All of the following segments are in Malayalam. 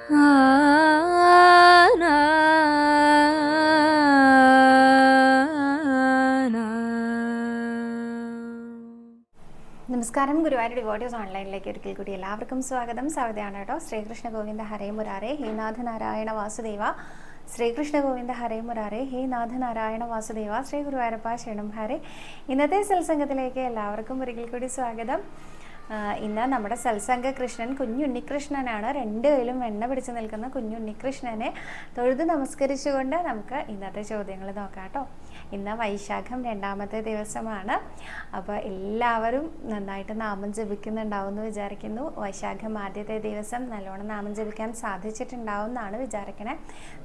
നമസ്കാരം. ഗുരുവായൂർ ഡിവോട്ടീസ് ഓൺലൈനിലേക്ക് ഒരിക്കൽ കൂടി എല്ലാവർക്കും സ്വാഗതം. സവിതയാണ് കേട്ടോ. ശ്രീകൃഷ്ണ ഗോവിന്ദ ഹരേ മുരാരേ, ഹേ നാഥ നാരായണ വാസുദേവ. ശ്രീകൃഷ്ണ ഗോവിന്ദ ഹരേ മുരാരേ, ഹേ നാഥ നാരായണ വാസുദേവ. ശ്രീ ഗുരുവായൂരപ്പ ശരണം ഹരേ. ഇന്നത്തെ സത്സംഗത്തിലേക്ക് എല്ലാവർക്കും ഒരിക്കൽ കൂടി സ്വാഗതം. ഇന്ന് നമ്മുടെ സത്സംഗ കൃഷ്ണൻ കുഞ്ഞുണ്ണികൃഷ്ണനാണ്. രണ്ട് കൈയിലും വെണ്ണ പിടിച്ച് നിൽക്കുന്ന കുഞ്ഞുണ്ണികൃഷ്ണനെ തൊഴുത് നമസ്കരിച്ചുകൊണ്ട് നമുക്ക് ഇന്നത്തെ ചോദ്യങ്ങൾ നോക്കാം കേട്ടോ. ഇന്ന് വൈശാഖം 2ാമത്തെ ദിവസമാണ്. അപ്പോൾ എല്ലാവരും നന്നായിട്ട് നാമം ജപിക്കുന്നുണ്ടാവും എന്ന് വിചാരിക്കുന്നു. വൈശാഖം ആദ്യത്തെ ദിവസം നല്ലോണം നാമം ജപിക്കാൻ സാധിച്ചിട്ടുണ്ടാവും എന്നാണ് വിചാരിക്കണേ.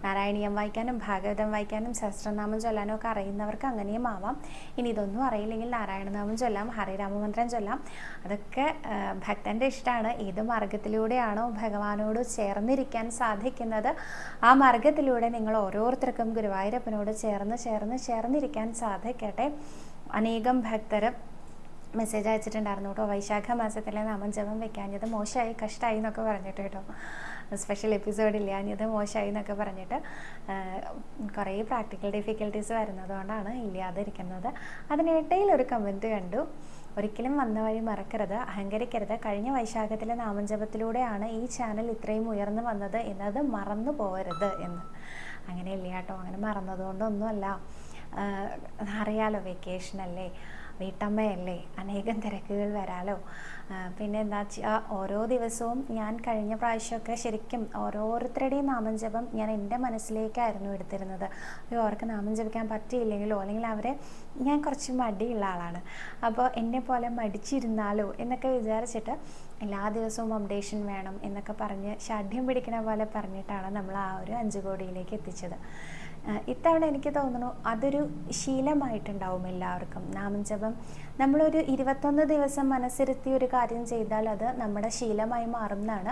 നാരായണീയം വായിക്കാനും ഭാഗവതം വായിക്കാനും സഹസ്രനാമം ചൊല്ലാനും ഒക്കെ അറിയുന്നവർക്ക് അങ്ങനെയും ആവാം. ഇനി ഇതൊന്നും അറിയില്ലെങ്കിൽ നാരായണനാമം ചൊല്ലാം, ഹരിരാമമന്ത്രം ചൊല്ലാം. അതൊക്കെ ഭക്തൻ്റെ ഇഷ്ടമാണ്. ഏത് മാർഗത്തിലൂടെയാണോ ഭഗവാനോട് ചേർന്നിരിക്കാൻ സാധിക്കുന്നത് ആ മാർഗത്തിലൂടെ നിങ്ങൾ ഓരോരുത്തർക്കും ഗുരുവായൂരപ്പനോട് ചേർന്നിരിക്കാൻ സാധിക്കട്ടെ. അനേകം ഭക്തർ മെസ്സേജ് അയച്ചിട്ടുണ്ടായിരുന്നു കേട്ടോ. വൈശാഖ മാസത്തിലെ നാമജപം വെക്കാഞ്ഞത് മോശമായി, കഷ്ടമായി എന്നൊക്കെ പറഞ്ഞിട്ട് കേട്ടോ. സ്പെഷ്യൽ എപ്പിസോഡ് ഇല്ലാഞ്ഞത് മോശമായി എന്നൊക്കെ പറഞ്ഞിട്ട് കുറേ പ്രാക്ടിക്കൽ ഡിഫിക്കൽട്ടീസ് വരുന്നതുകൊണ്ടാണ് ഇല്ലാതിരിക്കുന്നത്. അതിനിടയിൽ ഒരു കമൻറ്റ് കണ്ടു. ഒരിക്കലും വന്ന വഴി മറക്കരുത്, അഹങ്കരിക്കരുത്. കഴിഞ്ഞ വൈശാഖത്തിലെ നാമജപത്തിലൂടെയാണ് ഈ ചാനൽ ഇത്രയും ഉയർന്നു വന്നത് എന്നത് മറന്നു പോകരുത് എന്ന്. അങ്ങനെയില്ല കേട്ടോ, അങ്ങനെ മറന്നതുകൊണ്ടൊന്നുമല്ല. അറിയാലോ, വെക്കേഷനല്ലേ, വീട്ടമ്മയല്ലേ, അനേകം തിരക്കുകൾ വരാലോ. പിന്നെ എന്താ വെച്ചാൽ ഓരോ ദിവസവും ഞാൻ കഴിഞ്ഞ പ്രാവശ്യമൊക്കെ ശരിക്കും ഓരോരുത്തരുടെയും നാമം ജപം ഞാൻ എൻ്റെ മനസ്സിലേക്കായിരുന്നു എടുത്തിരുന്നത്. അവർക്ക് നാമം ജപിക്കാൻ പറ്റിയില്ലെങ്കിലോ അല്ലെങ്കിൽ അവരെ ഞാൻ കുറച്ച് മടിയുള്ള ആളാണ്, അപ്പോൾ എന്നെ പോലെ മടിച്ചിരുന്നാലോ എന്നൊക്കെ വിചാരിച്ചിട്ട് എല്ലാ ദിവസവും അപ്ഡേഷൻ വേണം എന്നൊക്കെ പറഞ്ഞ് ഷാഠ്യം പിടിക്കണ പോലെ പറഞ്ഞിട്ടാണ് നമ്മൾ ആ ഒരു 5 കോടിയിലേക്ക് എത്തിച്ചത്. ഇത്തവണ എനിക്ക് തോന്നുന്നു അതൊരു ശീലമായിട്ടുണ്ടാവും എല്ലാവർക്കും. നാമജപം നമ്മളൊരു 21 ദിവസം മനസ്സിരുത്തി ഒരു കാര്യം ചെയ്താൽ അത് നമ്മുടെ ശീലമായി മാറുമെന്നാണ്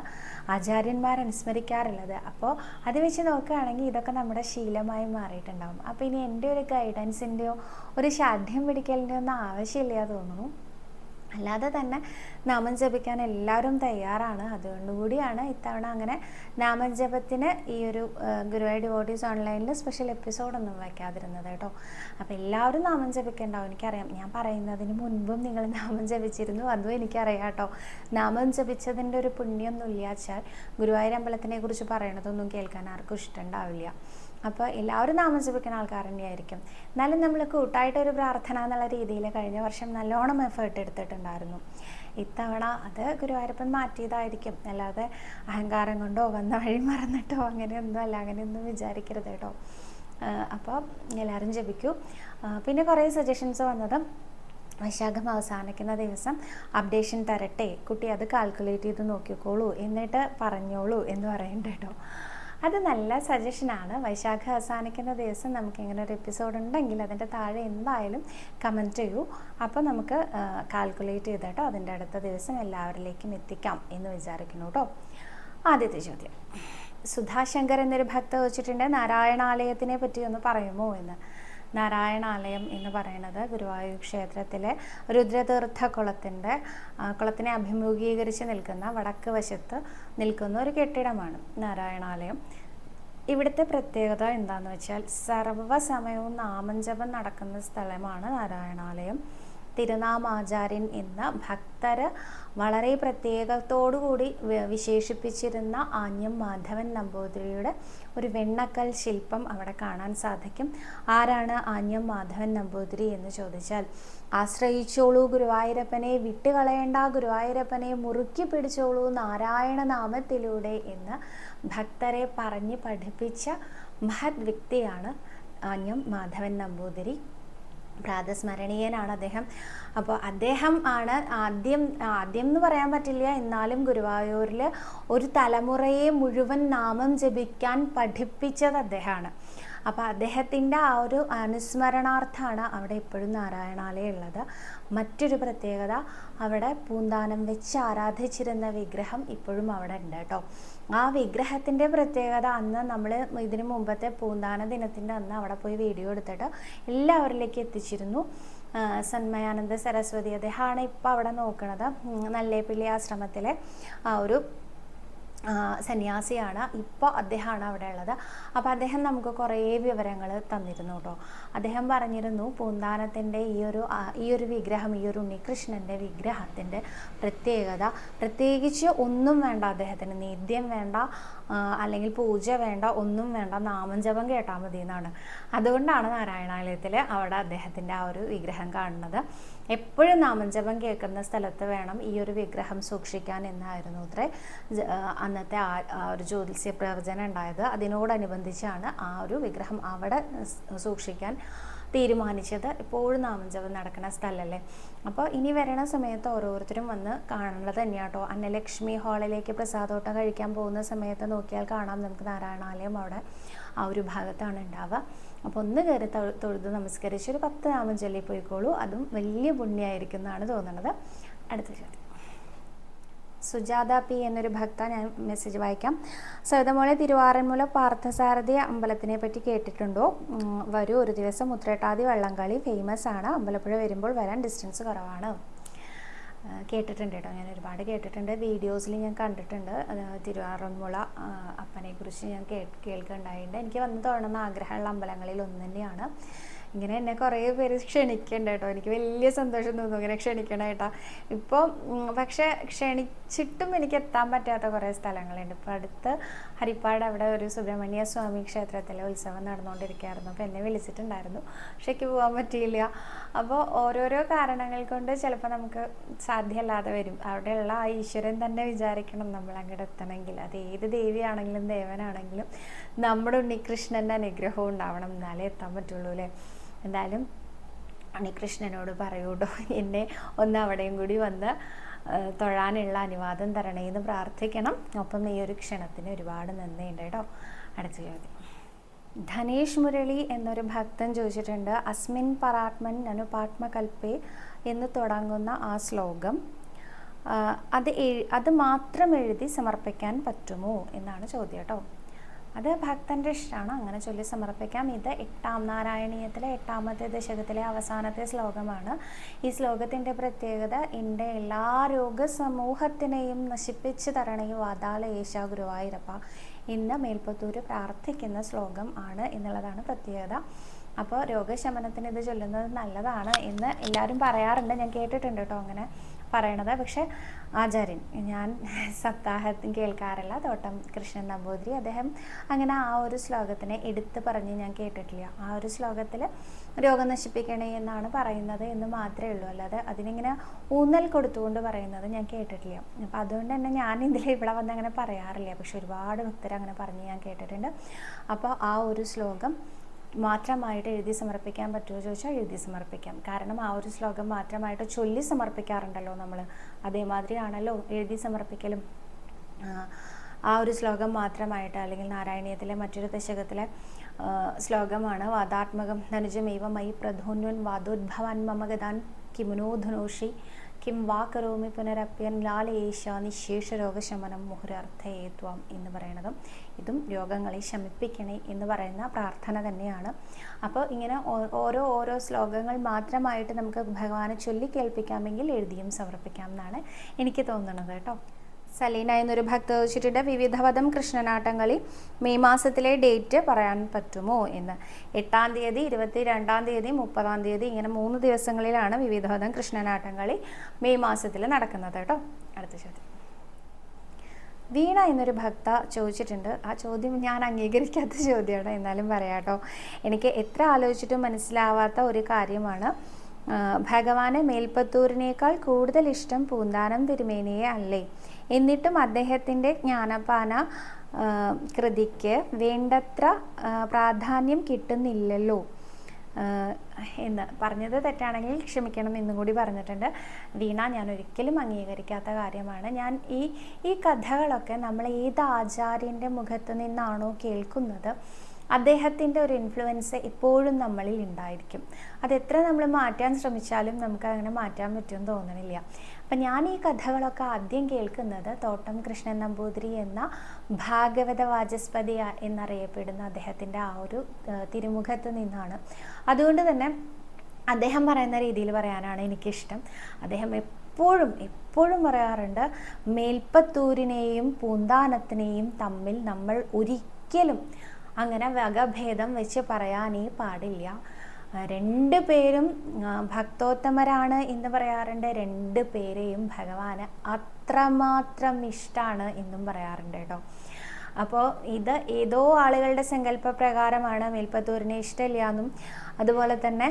ആചാര്യന്മാർ അനുസ്മരിക്കാറുള്ളത്. അപ്പോൾ അത് വെച്ച് നോക്കുകയാണെങ്കിൽ ഇതൊക്കെ നമ്മുടെ ശീലമായി മാറിയിട്ടുണ്ടാവും. അപ്പോൾ ഇനി എൻ്റെ ഒരു ഗൈഡൻസിൻ്റെയോ ഒരു ഷാഠ്യം പിടിക്കലിൻ്റെയോ ഒന്നും ആവശ്യമില്ല തോന്നുന്നു. അല്ലാതെ തന്നെ നാമം ജപിക്കാൻ എല്ലാവരും തയ്യാറാണ്. അതുകൊണ്ടുകൂടിയാണ് ഇത്തവണ അങ്ങനെ നാമജപത്തിന് ഈ ഒരു ഗുരുവായൂർ ഡിവോട്ടീസ് ഓൺലൈനിൽ സ്പെഷ്യൽ എപ്പിസോഡൊന്നും വയ്ക്കാതിരുന്നത് കേട്ടോ. അപ്പോൾ എല്ലാവരും നാമം ജപിക്കേണ്ടാവും. എനിക്കറിയാം, ഞാൻ പറയുന്നതിന് മുൻപും നിങ്ങൾ നാമം ജപിച്ചിരുന്നു, അതും എനിക്കറിയാം കേട്ടോ. നാമം ജപിച്ചതിൻ്റെ ഒരു പുണ്യമൊന്നും ഇല്ലാച്ചാൽ ഗുരുവായൂർ അമ്പലത്തിനെ കുറിച്ച് പറയണതൊന്നും കേൾക്കാൻ ആർക്കും ഇഷ്ടമുണ്ടാവില്ല. അപ്പോൾ എല്ലാവരും നാമം ജപിക്കുന്ന ആൾക്കാർ തന്നെയായിരിക്കും. എന്നാലും നമ്മൾ കൂട്ടായിട്ടൊരു പ്രാർത്ഥന എന്നുള്ള രീതിയിൽ കഴിഞ്ഞ വർഷം നല്ലോണം എഫേർട്ട് എടുത്തിട്ടുണ്ടായിരുന്നു. ഇത്തവണ അത് ഗുരുവായൂരപ്പൻ മാറ്റിയതായിരിക്കും, അല്ലാതെ അഹങ്കാരം കൊണ്ടോ വന്ന വഴി മറന്നിട്ടോ അങ്ങനെയൊന്നും അല്ല. അങ്ങനെയൊന്നും വിചാരിക്കരുത് കേട്ടോ. അപ്പോൾ എല്ലാവരും ജപിക്കൂ. പിന്നെ കുറേ സജഷൻസ് വന്നത് വൈശാഖം അവസാനിക്കുന്ന ദിവസം അപ്ഡേഷൻ തരട്ടെ, കുട്ടി അത് കാൽക്കുലേറ്റ് ചെയ്ത് നോക്കിക്കോളൂ എന്നിട്ട് പറഞ്ഞോളൂ എന്ന് പറയുന്നുണ്ട് കേട്ടോ. അത് നല്ല സജഷനാണ്. വൈശാഖം അവസാനിക്കുന്ന ദിവസം നമുക്ക് ഇങ്ങനെ ഒരു എപ്പിസോഡ് ഉണ്ടെങ്കിൽ അതിൻ്റെ താഴെ എന്തായാലും കമൻറ്റ് ചെയ്യൂ. അപ്പോൾ നമുക്ക് കാൽക്കുലേറ്റ് ചെയ്തിട്ടോ അതിൻ്റെ അടുത്ത ദിവസം എല്ലാവരിലേക്കും എത്തിക്കാം എന്ന് വിചാരിക്കുന്നു കേട്ടോ. ആദ്യത്തെ ചോദ്യം, സുധാശങ്കർ എന്നൊരു ഭക്ത ചോദിച്ചിട്ടുണ്ട്, നാരായണാലയത്തിനെ പറ്റി ഒന്ന് പറയുമോ എന്ന്. നാരായണാലയം എന്ന് പറയുന്നത് ഗുരുവായൂർ ക്ഷേത്രത്തിലെ രുദ്രതീർത്ഥ കുളത്തിനെ അഭിമുഖീകരിച്ച് നിൽക്കുന്ന വടക്ക് വശത്ത് നിൽക്കുന്ന ഒരു കെട്ടിടമാണ് നാരായണാലയം. ഇവിടുത്തെ പ്രത്യേകത എന്താണെന്ന് വെച്ചാൽ സർവ്വസമയവും നാമജപം നടക്കുന്ന സ്ഥലമാണ് നാരായണാലയം. തിരുനാമാചാര്യൻ എന്ന ഭക്തർ വളരെ പ്രത്യേകത്തോടുകൂടി വിശേഷിപ്പിച്ചിരുന്ന ആഞ്ഞം മാധവൻ നമ്പൂതിരിയുടെ ഒരു വെണ്ണക്കൽ ശില്പം അവിടെ കാണാൻ സാധിക്കും. ആരാണ് ആഞ്ഞം മാധവൻ നമ്പൂതിരി എന്ന് ചോദിച്ചാൽ, ആശ്രയിച്ചോളൂ ഗുരുവായൂരപ്പനെ, വിട്ടുകളയേണ്ട ഗുരുവായൂരപ്പനെ, മുറുക്കി പിടിച്ചോളൂ നാരായണ നാമത്തിലൂടെ എന്ന് ഭക്തരെ പറഞ്ഞ് പഠിപ്പിച്ച മഹത് വ്യക്തിയാണ് ആഞ്ഞം മാധവൻ നമ്പൂതിരി. പ്രാതസ്മരണീയനാണ് അദ്ദേഹം. അപ്പോൾ അദ്ദേഹം ആണ് ആദ്യം എന്ന് പറയാൻ പറ്റില്ല, എന്നാലും ഗുരുവായൂരിൽ ഒരു തലമുറയെ മുഴുവൻ നാമം ജപിക്കാൻ പഠിപ്പിച്ചത് അദ്ദേഹമാണ്. അപ്പോൾ അദ്ദേഹത്തിൻ്റെ ആ ഒരു അനുസ്മരണാർത്ഥമാണ് അവിടെ ഇപ്പോഴും നാരായണാലയം ഉള്ളത്. മറ്റൊരു പ്രത്യേകത, അവിടെ പൂന്താനം വെച്ച് ആരാധിച്ചിരുന്ന വിഗ്രഹം ഇപ്പോഴും അവിടെ ഉണ്ട് കേട്ടോ. ആ വിഗ്രഹത്തിൻ്റെ പ്രത്യേകത അന്ന് നമ്മൾ ഇതിനു മുമ്പത്തെ പൂന്താന ദിനത്തിൻ്റെ അന്ന് അവിടെ പോയി വീഡിയോ എടുത്തിട്ട് എല്ലാവരിലേക്കും എത്തിച്ചിരുന്നു. സന്മയാനന്ദ സരസ്വതി അദ്ദേഹമാണ് ഇപ്പോൾ അവിടെ നോക്കുന്നത്. നല്ലേപ്പിള്ളി ആശ്രമത്തിലെ ആ ഒരു സന്യാസിയാണ്. ഇപ്പോൾ അദ്ദേഹമാണ് അവിടെ ഉള്ളത്. അപ്പോൾ അദ്ദേഹം നമുക്ക് കുറേ വിവരങ്ങൾ തന്നിരുന്നു കേട്ടോ. അദ്ദേഹം പറഞ്ഞിരുന്നു പൂന്താനത്തിൻ്റെ ഈ ഒരു വിഗ്രഹം, ഈ ഒരു ഉണ്ണികൃഷ്ണൻ്റെ വിഗ്രഹത്തിൻ്റെ പ്രത്യേകത, പ്രത്യേകിച്ച് ഒന്നും വേണ്ട അദ്ദേഹത്തിന്, നേദ്യം വേണ്ട, അല്ലെങ്കിൽ പൂജ വേണ്ട, ഒന്നും വേണ്ട, നാമജപം കേട്ടാൽ മതി എന്നാണ്. അതുകൊണ്ടാണ് നാരായണാലയത്തിൽ അവിടെ അദ്ദേഹത്തിൻ്റെ ആ ഒരു വിഗ്രഹം കാണുന്നത്. എപ്പോഴും നാമജപം കേൾക്കുന്ന സ്ഥലത്ത് വേണം ഈ ഒരു വിഗ്രഹം സൂക്ഷിക്കാൻ എന്നായിരുന്നു അത്രേ അന്നത്തെ ആ ഒരു ജ്യോതിസ്യ പ്രവചനം ഉണ്ടായത്. അതിനോടനുബന്ധിച്ചാണ് ആ ഒരു വിഗ്രഹം അവിടെ സൂക്ഷിക്കാൻ തീരുമാനിച്ചത്. എപ്പോഴും നാമജപം നടക്കുന്ന സ്ഥലമല്ലേ. അപ്പോൾ ഇനി വരണ സമയത്ത് ഓരോരുത്തരും വന്ന് കാണേണ്ടത് തന്നെയാട്ടോ. അന്നലക്ഷ്മി ഹാളിലേക്ക് പ്രസാദോട്ടം കഴിക്കാൻ പോകുന്ന സമയത്ത് നോക്കിയാൽ കാണാം നമുക്ക് നാരായണാലയം അവിടെ ആ ഒരു ഭാഗത്താണ് ഉണ്ടാവുക. അപ്പോൾ ഒന്ന് കയറി തൊഴുത് നമസ്കരിച്ച് ഒരു 10 നാമം ചൊല്ലി പോയിക്കോളൂ. അതും വലിയ പുണ്യമായിരിക്കും എന്നാണ് തോന്നുന്നത്. അടുത്ത ചോദ്യം, സുജാത പി എന്നൊരു ഭക്ത, ഞാൻ മെസ്സേജ് വായിക്കാം. സവിതമോളെ, തിരുവാറന്മുല പാർത്ഥസാരഥി അമ്പലത്തിനെ പറ്റി കേട്ടിട്ടുണ്ടോ? വരൂ ഒരു ദിവസം. ഉത്രട്ടാതി വള്ളംകളി ഫേമസ് ആണ്. അമ്പലപ്പുഴ വരുമ്പോൾ വരാൻ ഡിസ്റ്റൻസ് കുറവാണ്. കേട്ടിട്ടുണ്ട് കേട്ടോ, ഞാൻ ഒരുപാട് കേട്ടിട്ടുണ്ട്. വീഡിയോസിൽ ഞാൻ കണ്ടിട്ടുണ്ട്. തിരുവാറന്മുള അപ്പനെക്കുറിച്ച് ഞാൻ കേൾക്കുന്നുണ്ടായിട്ടുണ്ട്. എനിക്ക് വന്ന് തൊഴണമെന്ന് ആഗ്രഹമുള്ള അമ്പലങ്ങളിൽ ഒന്ന് തന്നെയാണ്. ഇങ്ങനെ എന്നെ കുറേ പേര് ക്ഷണിക്കണ്ട കേട്ടോ. എനിക്ക് വലിയ സന്തോഷം തോന്നുന്നു ഇങ്ങനെ ക്ഷണിക്കണേട്ടാ. ഇപ്പോൾ പക്ഷേ ക്ഷണിച്ചിട്ടും എനിക്ക് എത്താൻ പറ്റാത്ത കുറേ സ്ഥലങ്ങളുണ്ട്. ഇപ്പോൾ അടുത്ത് ഹരിപ്പാട് അവിടെ ഒരു സുബ്രഹ്മണ്യ സ്വാമി ക്ഷേത്രത്തിലെ ഉത്സവം നടന്നുകൊണ്ടിരിക്കുകയായിരുന്നു. അപ്പോൾ എന്നെ വിളിച്ചിട്ടുണ്ടായിരുന്നു, പക്ഷേ എനിക്ക് പോകാൻ പറ്റിയില്ല. അപ്പോൾ ഓരോരോ കാരണങ്ങൾ കൊണ്ട് ചിലപ്പോൾ നമുക്ക് സാധ്യമല്ലാതെ വരും. അവിടെയുള്ള ആ ഈശ്വരൻ തന്നെ വിചാരിക്കണം നമ്മൾ അങ്ങോട്ട് എത്തണമെങ്കിൽ. അത് ഏത് ദേവിയാണെങ്കിലും ദേവനാണെങ്കിലും നമ്മുടെ ഉണ്ണികൃഷ്ണൻ്റെ അനുഗ്രഹം ഉണ്ടാവണം, എന്നാലേ എത്താൻ പറ്റുള്ളൂ അല്ലേ. എന്തായാലും ഉണ്ണികൃഷ്ണനോട് പറയൂട്ടോ എന്നെ ഒന്ന് അവിടെയും കൂടി വന്ന് തൊഴാനുള്ള അനുവാദം തരണേന്ന് പ്രാർത്ഥിക്കണം. ഒപ്പം ഈ ഒരു ക്ഷണത്തിന് ഒരുപാട് നന്ദിയുണ്ട് കേട്ടോ. അടുത്ത ചോദ്യം, ധനേഷ് മുരളി എന്നൊരു ഭക്തൻ ചോദിച്ചിട്ടുണ്ട്. അസ്മിൻ പരാത്മൻ അനുപാത്മകൽപ്പേ എന്ന് തുടങ്ങുന്ന ആ ശ്ലോകം അത് മാത്രം എഴുതി സമർപ്പിക്കാൻ പറ്റുമോ എന്നാണ് ചോദ്യം കേട്ടോ. അത് ഭക്തൻ്റെ ഇഷ്ടമാണ്, അങ്ങനെ ചൊല്ലി സമർപ്പിക്കാം. ഇത് 8ാം നാരായണീയത്തിലെ 8ാമത്തെ ദശകത്തിലെ അവസാനത്തെ ശ്ലോകമാണ്. ഈ ശ്ലോകത്തിൻ്റെ പ്രത്യേകത എൻ്റെ എല്ലാ രോഗസമൂഹത്തിനെയും നശിപ്പിച്ച് തരണേ വാതാല യേശ ഗുരുവായൂരപ്പ ഇന്ന് മേൽപ്പത്തൂർ പ്രാർത്ഥിക്കുന്ന ശ്ലോകം ആണ് എന്നുള്ളതാണ് പ്രത്യേകത. അപ്പോൾ രോഗശമനത്തിന് ഇത് ചൊല്ലുന്നത് നല്ലതാണ് എന്ന് എല്ലാവരും പറയാറുണ്ട്. ഞാൻ കേട്ടിട്ടുണ്ട് കേട്ടോ അങ്ങനെ പറയണത്. പക്ഷെ ആചാര്യൻ, ഞാൻ സപ്താഹത്തിന് കേൾക്കാറില്ല, തോട്ടം കൃഷ്ണൻ നമ്പൂതിരി, അദ്ദേഹം അങ്ങനെ ആ ഒരു ശ്ലോകത്തിനെ എടുത്ത് പറഞ്ഞ് ഞാൻ കേട്ടിട്ടില്ല. ആ ഒരു ശ്ലോകത്തിൽ രോഗം നശിപ്പിക്കണേ എന്നാണ് പറയുന്നത് എന്ന് മാത്രമേ ഉള്ളൂ, അല്ലാതെ അതിനിങ്ങനെ ഊന്നൽ കൊടുത്തുകൊണ്ട് പറയുന്നത് ഞാൻ കേട്ടിട്ടില്ല. അപ്പോൾ അതുകൊണ്ട് തന്നെ ഞാൻ ഇവിടെ വന്ന് അങ്ങനെ പറയാറില്ല. പക്ഷെ ഒരുപാട് ഭക്തർ അങ്ങനെ പറഞ്ഞ് ഞാൻ കേട്ടിട്ടുണ്ട്. അപ്പോൾ ആ ഒരു ശ്ലോകം മാത്രമായിട്ട് എഴുതി സമർപ്പിക്കാൻ പറ്റുമോ ചോദിച്ചാൽ എഴുതി സമർപ്പിക്കാം. കാരണം ആ ഒരു ശ്ലോകം മാത്രമായിട്ട് ചൊല്ലി സമർപ്പിക്കാറുണ്ടല്ലോ നമ്മൾ, അതേമാതിരിയാണല്ലോ എഴുതി സമർപ്പിക്കലും. ആ ഒരു ശ്ലോകം മാത്രമായിട്ട്, അല്ലെങ്കിൽ നാരായണീയത്തിലെ മറ്റൊരു ദശകത്തിലെ ശ്ലോകമാണ് വാദാത്മകം ധനുജമേവ മയി പ്രധോന്വൻ വാദോദ്ഭവാൻ മമഗതാൻ കിമുനോധുനോഷി കിം വാ കരോമി പുനരപ്യൻ ലാലേശ നിശേഷ രോഗശമനം മുഹുരർത്ഥേത്വം എന്ന് പറയുന്നതും ഇതും രോഗങ്ങളെ ശമിപ്പിക്കണേ എന്ന് പറയുന്ന പ്രാർത്ഥന തന്നെയാണ്. അപ്പോൾ ഇങ്ങനെ ഓരോ ശ്ലോകങ്ങൾ മാത്രമായിട്ട് നമുക്ക് ഭഗവാനെ ചൊല്ലി കേൾപ്പിക്കാമെങ്കിൽ എഴുതിയും സമർപ്പിക്കാം എന്നാണ് എനിക്ക് തോന്നുന്നത് കേട്ടോ. സലീന എന്നൊരു ഭക്ത ചോദിച്ചിട്ടുണ്ട്, വിവിധവധം കൃഷ്ണനാട്ടംകളി മെയ് മാസത്തിലെ ഡേറ്റ് പറയാൻ പറ്റുമോ എന്ന്. 8-ാം തീയതി, 22-ാം തീയതി, 30-ാം തീയതി, ഇങ്ങനെ 3 ദിവസങ്ങളിലാണ് വിവിധവധം കൃഷ്ണനാട്ടംകളി മെയ് മാസത്തിൽ നടക്കുന്നത് കേട്ടോ. അടുത്ത ചോദ്യം, വീണ എന്നൊരു ഭക്ത ചോദിച്ചിട്ടുണ്ട്. ആ ചോദ്യം ഞാൻ അംഗീകരിക്കാത്ത ചോദ്യമാണ്, എന്നാലും പറയാം കേട്ടോ. എനിക്ക് എത്ര ആലോചിച്ചിട്ടും മനസ്സിലാവാത്ത ഒരു കാര്യമാണ്. ഭഗവാന് മേൽപ്പത്തൂരിനേക്കാൾ കൂടുതൽ ഇഷ്ടം പൂന്താനം തിരുമേനിയെ അല്ലേ? എന്നിട്ടും അദ്ദേഹത്തിൻ്റെ ജ്ഞാനപാന കൃതിക്ക് വേണ്ടത്ര പ്രാധാന്യം കിട്ടുന്നില്ലല്ലോ എന്ന്. പറഞ്ഞത് തെറ്റാണെങ്കിൽ ക്ഷമിക്കണം എന്നും കൂടി പറഞ്ഞിട്ടുണ്ട് വീണ. ഞാൻ ഒരിക്കലും അംഗീകരിക്കാത്ത കാര്യമാണ്. ഞാൻ ഈ കഥകളൊക്കെ നമ്മൾ ഏത് ആചാര്യൻ്റെ മുഖത്ത് നിന്നാണോ കേൾക്കുന്നത് അദ്ദേഹത്തിൻ്റെ ഒരു ഇൻഫ്ലുവൻസ് എപ്പോഴും നമ്മളിൽ ഉണ്ടായിരിക്കും. അതെത്ര നമ്മൾ മാറ്റാൻ ശ്രമിച്ചാലും നമുക്ക് അങ്ങനെ മാറ്റാൻ പറ്റുമെന്ന് തോന്നണില്ല. അപ്പം ഞാൻ ഈ കഥകളൊക്കെ ആദ്യം കേൾക്കുന്നത് തോട്ടം കൃഷ്ണൻ നമ്പൂതിരി എന്ന ഭാഗവത വാചസ്പതി എന്നറിയപ്പെടുന്ന അദ്ദേഹത്തിൻ്റെ ആ ഒരു തിരുമുഖത്ത് നിന്നാണ്. അതുകൊണ്ട് തന്നെ അദ്ദേഹം പറയുന്ന രീതിയിൽ പറയാനാണ് എനിക്കിഷ്ടം. അദ്ദേഹം എപ്പോഴും പറയാറുണ്ട്, മേൽപ്പത്തൂരിനെയും പൂന്താനത്തിനെയും തമ്മിൽ നമ്മൾ ഒരിക്കലും അങ്ങനെ വകഭേദം വെച്ച് പറയാനേ പാടില്ല. രണ്ടു പേരും ഭക്തോത്തമരാണ് എന്ന് പറയാറുണ്ട്. രണ്ടു പേരെയും ഭഗവാന് അത്രമാത്രം ഇഷ്ടമാണ് എന്നും പറയാറുണ്ട് കേട്ടോ. അപ്പോൾ ഇത് ഏതോ ആളുകളുടെ സങ്കല്പപ്രകാരമാണ് മേൽപ്പത്തൂരിനെ ഇഷ്ടമില്ല എന്നും അതുപോലെ തന്നെ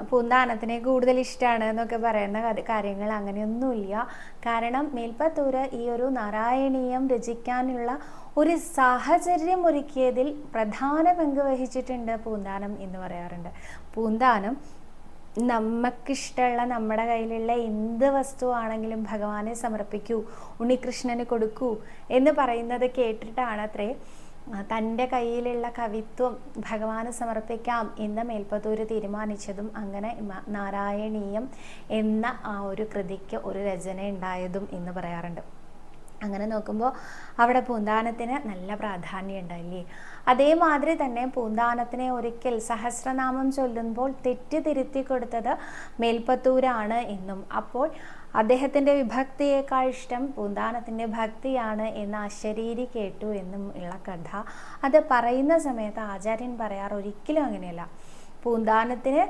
പൂന്താനത്തിനെ കൂടുതൽ ഇഷ്ടമാണ് എന്നൊക്കെ പറയുന്ന കാര്യങ്ങൾ അങ്ങനെയൊന്നുമില്ല. കാരണം മേൽപ്പത്തൂര് ഈ ഒരു നാരായണീയം രചിക്കാനുള്ള ഒരു സാഹചര്യം ഒരുക്കിയതിൽ പ്രധാന പങ്ക് വഹിച്ചിട്ടുണ്ട് പൂന്താനം എന്ന് പറയാറുണ്ട്. പൂന്താനം നമുക്കിഷ്ടമുള്ള നമ്മുടെ കയ്യിലുള്ള എന്ത് വസ്തുവാണെങ്കിലും ഭഗവാനെ സമർപ്പിക്കൂ, ഉണ്ണികൃഷ്ണന് കൊടുക്കൂ എന്ന് പറയുന്നത് കേട്ടിട്ടാണ് അത്രേ തൻ്റെ കയ്യിലുള്ള കവിത്വം ഭഗവാന് സമർപ്പിക്കാം എന്ന് മേൽപ്പത്തൂര് തീരുമാനിച്ചതും അങ്ങനെ നാരായണീയം എന്ന ആ ഒരു കൃതിക്ക് ഒരു രചന ഉണ്ടായതും എന്ന് പറയാറുണ്ട്. അങ്ങനെ നോക്കുമ്പോൾ അവിടെ പൂന്താനത്തിന് നല്ല പ്രാധാന്യം ഉണ്ടായില്ലേ. അതേമാതിരി തന്നെ പൂന്താനത്തിനെ ഒരിക്കൽ സഹസ്രനാമം ചൊല്ലുമ്പോൾ തെറ്റ് തിരുത്തി കൊടുത്തത് മേൽപ്പത്തൂരാണ് എന്നും അപ്പോൾ അദ്ദേഹത്തിൻ്റെ വിഭക്തിയേക്കാൾ ഇഷ്ടം പൂന്താനത്തിൻ്റെ ഭക്തിയാണ് എന്ന് അശരീരി കേട്ടു എന്നും ഉള്ള കഥ അത് പറയുന്ന സമയത്ത് ആചാര്യൻ പറയാറ് ഒരിക്കലും അങ്ങനെയല്ല. പൂന്താനത്തിന്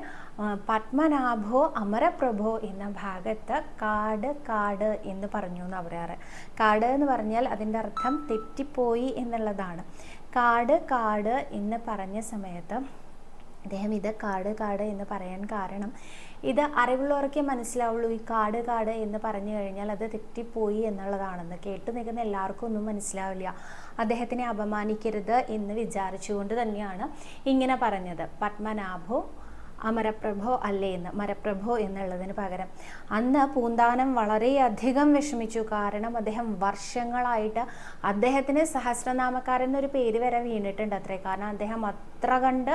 പത്മനാഭോ അമരപ്രഭോ എന്ന ഭാഗത്ത് കാട് എന്ന് പറഞ്ഞു എന്ന് പറയാറ്. കാട് എന്ന് പറഞ്ഞാൽ അതിൻ്റെ അർത്ഥം തെറ്റിപ്പോയി എന്നുള്ളതാണ്. കാട് എന്ന് പറഞ്ഞ സമയത്ത് അദ്ദേഹം ഇത് കാട് എന്ന് പറയാൻ കാരണം ഇത് അറിവുള്ളവർക്കേ മനസ്സിലാവുള്ളൂ. ഈ കാട് എന്ന് പറഞ്ഞു കഴിഞ്ഞാൽ അത് തെറ്റിപ്പോയി എന്നുള്ളതാണെന്ന് കേട്ടു നിൽക്കുന്ന എല്ലാവർക്കും ഒന്നും മനസ്സിലാവില്ല. അദ്ദേഹത്തിനെ അപമാനിക്കരുത് എന്ന് വിചാരിച്ചുകൊണ്ട് തന്നെയാണ് ഇങ്ങനെ പറഞ്ഞത്. പത്മനാഭോ അമരപ്രഭോ അല്ലേ എന്ന്, മരപ്രഭോ എന്നുള്ളതിന് പകരം. അന്ന് പൂന്താനം വളരെയധികം വിഷമിച്ചു. കാരണം അദ്ദേഹം വർഷങ്ങളായിട്ട് അദ്ദേഹത്തിന് സഹസ്രനാമക്കാരൻ എന്നൊരു പേര് വരെ വീണിട്ടുണ്ട് അത്രേ. കാരണം അദ്ദേഹം അത്ര കണ്ട്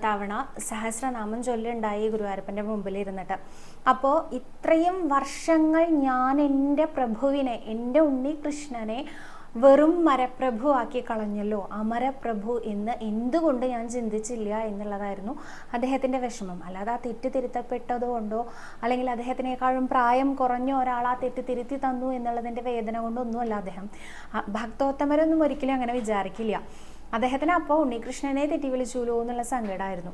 തവണ സഹസ്രനാമം ചൊല്ലുണ്ടായി ഗുരുവായൂരപ്പൻ്റെ മുമ്പിൽ ഇരുന്നിട്ട്. അപ്പോൾ ഇത്രയും വർഷങ്ങൾ ഞാൻ എൻ്റെ പ്രഭുവിനെ, എൻ്റെ ഉണ്ണികൃഷ്ണനെ വെറും മരപ്രഭു ആക്കി കളഞ്ഞല്ലോ, അമരപ്രഭു എന്ന് എന്തുകൊണ്ട് ഞാൻ ചിന്തിച്ചില്ല എന്നുള്ളതായിരുന്നു അദ്ദേഹത്തിൻ്റെ വിഷമം. അല്ലാതെ ആ തെറ്റ് തിരുത്തപ്പെട്ടതോ കൊണ്ടോ അല്ലെങ്കിൽ അദ്ദേഹത്തിനേക്കാളും പ്രായം കുറഞ്ഞ ഒരാൾ ആ തെറ്റ് തിരുത്തി തന്നു എന്നുള്ളതിൻ്റെ വേദന കൊണ്ടൊന്നുമല്ല. അദ്ദേഹം ഭക്തോത്തമരൊന്നും ഒരിക്കലും അങ്ങനെ വിചാരിക്കില്ല. അദ്ദേഹത്തിന് അപ്പോൾ ഉണ്ണികൃഷ്ണനെ തെറ്റി വിളിച്ചുല്ലോ എന്നുള്ള സങ്കടമായിരുന്നു.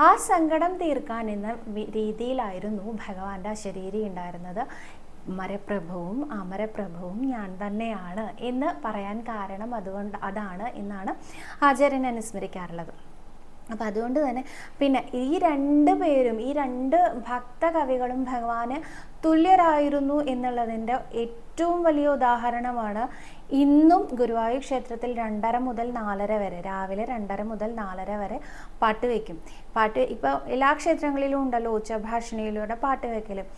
ആ സങ്കടം തീർക്കാൻ എന്ന രീതിയിലായിരുന്നു ഭഗവാന്റെ അശരീരി ഉണ്ടായിരുന്നത്. മരപ്രഭുവും അമരപ്രഭുവും ഞാൻ തന്നെയാണ് എന്ന് പറയാൻ കാരണം അതാണ് എന്നാണ് ആചാര്യൻ അനുസ്മരിക്കാറുള്ളത്. അപ്പം അതുകൊണ്ട് തന്നെ പിന്നെ ഈ രണ്ട് ഭക്തകവികളും ഭഗവാന് തുല്യരായിരുന്നു എന്നുള്ളതിൻ്റെ ഏറ്റവും വലിയ ഉദാഹരണമാണ് ഇന്നും ഗുരുവായൂർ ക്ഷേത്രത്തിൽ 2:30 മുതൽ 4:30 വരെ, രാവിലെ 2:30 മുതൽ 4:30 വരെ പാട്ട് വയ്ക്കും. ഇപ്പോൾ എല്ലാ ക്ഷേത്രങ്ങളിലും ഉണ്ടല്ലോ ഉച്ചഭാഷിണിയിലൂടെ പാട്ട് വയ്ക്കലും.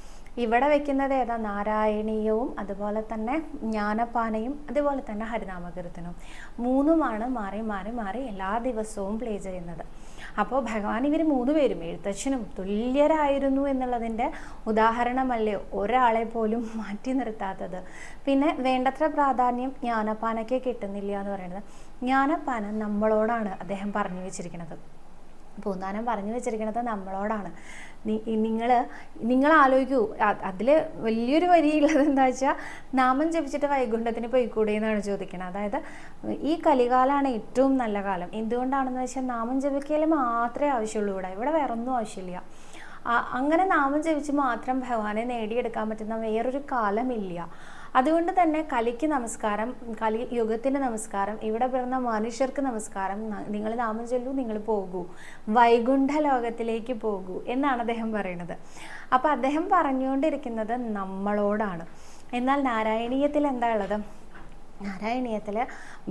ഇവിടെ വെക്കുന്നത് ഏതാ? നാരായണീയവും അതുപോലെ തന്നെ ജ്ഞാനപ്പാനയും അതുപോലെ തന്നെ ഹരിനാമകീർത്തനവും. മൂന്നുമാണ് മാറി എല്ലാ ദിവസവും പ്ലേ ചെയ്യുന്നത്. അപ്പോൾ ഭഗവാൻ ഇവർ 3 പേരും എഴുത്തച്ഛനും തുല്യരായിരുന്നു എന്നുള്ളതിൻ്റെ ഉദാഹരണമല്ലേ ഒരാളെ പോലും മാറ്റി നിർത്താത്തത്. പിന്നെ വേണ്ടത്ര പ്രാധാന്യം ജ്ഞാനപ്പാനയ്ക്ക് കിട്ടുന്നില്ല എന്ന് പറയുന്നത്. ജ്ഞാനപ്പാന നമ്മളോടാണ് അദ്ദേഹം പറഞ്ഞു വെച്ചിരിക്കുന്നത്. പൂന്താനം പറഞ്ഞു വെച്ചിരിക്കുന്നത് നമ്മളോടാണ്. നിങ്ങൾ ആലോചിക്കൂ, അതിൽ വലിയൊരു വരിയുള്ളത് എന്താ വെച്ചാൽ നാമം ജപിച്ചിട്ട് വൈകുണ്ഠത്തിന് പോയിക്കൂടെ എന്നാണ് ചോദിക്കുന്നത്. അതായത് ഈ കലികാലമാണ് ഏറ്റവും നല്ല കാലം. എന്തുകൊണ്ടാണെന്ന് വെച്ചാൽ നാമം ജപിക്കൽ മാത്രമേ ആവശ്യമുള്ളൂ. ഇവിടെ വേറെ ഒന്നും ആവശ്യമില്ല. അങ്ങനെ നാമം ജപിച്ച് മാത്രം ഭഗവാനെ നേടിയെടുക്കാൻ പറ്റുന്ന വേറൊരു കാലമില്ല. അതുകൊണ്ട് തന്നെ കലിക്ക് നമസ്കാരം, കലി യുഗത്തിന് നമസ്കാരം, ഇവിടെ പിറന്ന മനുഷ്യർക്ക് നമസ്കാരം. നിങ്ങൾ നാമം ചൊല്ലൂ, നിങ്ങൾ പോകൂ, വൈകുണ്ഠ ലോകത്തിലേക്ക് പോകൂ എന്നാണ് അദ്ദേഹം പറയുന്നത്. അപ്പം അദ്ദേഹം പറഞ്ഞുകൊണ്ടിരിക്കുന്നത് നമ്മളോടാണ്. എന്നാൽ നാരായണീയത്തിൽ എന്താ ഉള്ളത്? നാരായണീയത്തിൽ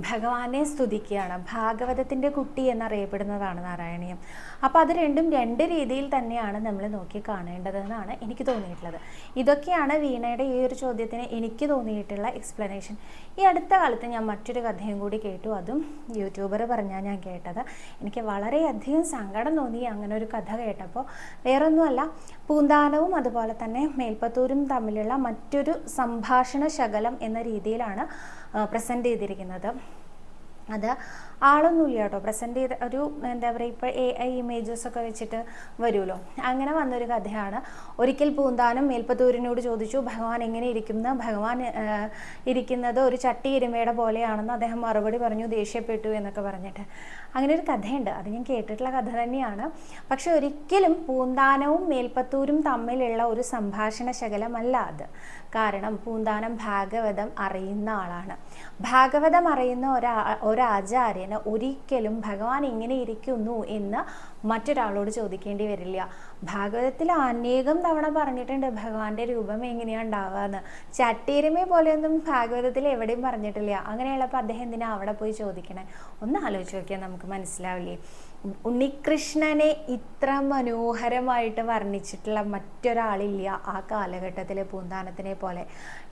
ഭഗവാനെ സ്തുതിക്കുകയാണ്. ഭാഗവതത്തിൻ്റെ കുട്ടി എന്നറിയപ്പെടുന്നതാണ് നാരായണീയം. അപ്പോൾ അത് രണ്ടും 2 രീതിയിൽ തന്നെയാണ് നമ്മൾ നോക്കി കാണേണ്ടതെന്നാണ് എനിക്ക് തോന്നിയിട്ടുള്ളത്. ഇതൊക്കെയാണ് വീണയുടെ ഈ ഒരു ചോദ്യത്തിന് എനിക്ക് തോന്നിയിട്ടുള്ള എക്സ്പ്ലനേഷൻ. ഈ അടുത്ത കാലത്ത് ഞാൻ മറ്റൊരു കഥയും കൂടി കേട്ടു. അതും യൂട്യൂബർ പറഞ്ഞാൽ ഞാൻ കേട്ടത്. എനിക്ക് വളരെയധികം സങ്കടം തോന്നി അങ്ങനെ ഒരു കഥ കേട്ടപ്പോൾ. വേറൊന്നുമല്ല, പൂന്താനവും അതുപോലെ തന്നെ മേൽപ്പത്തൂരും തമ്മിലുള്ള മറ്റൊരു സംഭാഷണ ശകലം എന്ന രീതിയിലാണ് പ്രസൻറ്റ് ചെയ്തിരിക്കുന്നത്. അത് ആളൊന്നുമില്ല കേട്ടോ, പ്രസൻറ്റ് ചെയ്ത ഒരു എന്താ പറയുക, ഇപ്പോൾ AI ഇമേജസൊക്കെ വെച്ചിട്ട് വരുമല്ലോ, അങ്ങനെ വന്നൊരു കഥയാണ്. ഒരിക്കൽ പൂന്താനം മേൽപ്പത്തൂരിനോട് ചോദിച്ചു, ഭഗവാൻ എങ്ങനെ ഇരിക്കുന്ന, ഭഗവാൻ ഇരിക്കുന്നത് ഒരു ചട്ടി എരുമയുടെ പോലെയാണെന്ന് അദ്ദേഹം മറുപടി പറഞ്ഞു, ദേഷ്യപ്പെട്ടു എന്നൊക്കെ പറഞ്ഞിട്ട്. അങ്ങനെ ഒരു കഥയുണ്ട്, അത് ഞാൻ കേട്ടിട്ടുള്ള കഥ തന്നെയാണ്. പക്ഷെ ഒരിക്കലും പൂന്താനവും മേൽപ്പത്തൂരും തമ്മിലുള്ള ഒരു സംഭാഷണ ശകലമല്ല അത്. കാരണം പൂന്താനം ഭാഗവതം അറിയുന്ന ആളാണ്. ഭാഗവതം അറിയുന്ന ഒരാചാര്യന് ഒരിക്കലും ഭഗവാൻ ഇങ്ങനെ ഇരിക്കുന്നു എന്ന് മറ്റൊരാളോട് ചോദിക്കേണ്ടി വരില്ല. ഭാഗവതത്തിൽ അനേകം തവണ പറഞ്ഞിട്ടുണ്ട് ഭഗവാന്റെ രൂപം എങ്ങനെയാണ് ഉണ്ടാവുകയെന്ന്. ചട്ടിയരുമയെ പോലെയൊന്നും ഭാഗവതത്തിൽ എവിടെയും പറഞ്ഞിട്ടില്ല. അങ്ങനെയുള്ളപ്പോൾ അദ്ദേഹം എന്തിനാ അവിടെ പോയി ചോദിക്കണേ? ഒന്ന് ആലോചിച്ച് നോക്കിയാൽ നമുക്ക് മനസ്സിലാവില്ലേ. ഉണ്ണികൃഷ്ണനെ ഇത്ര മനോഹരമായിട്ട് വർണ്ണിച്ചിട്ടുള്ള മറ്റൊരാളില്ല ആ കാലഘട്ടത്തിൽ പൂന്താനത്തിനെ പോലെ.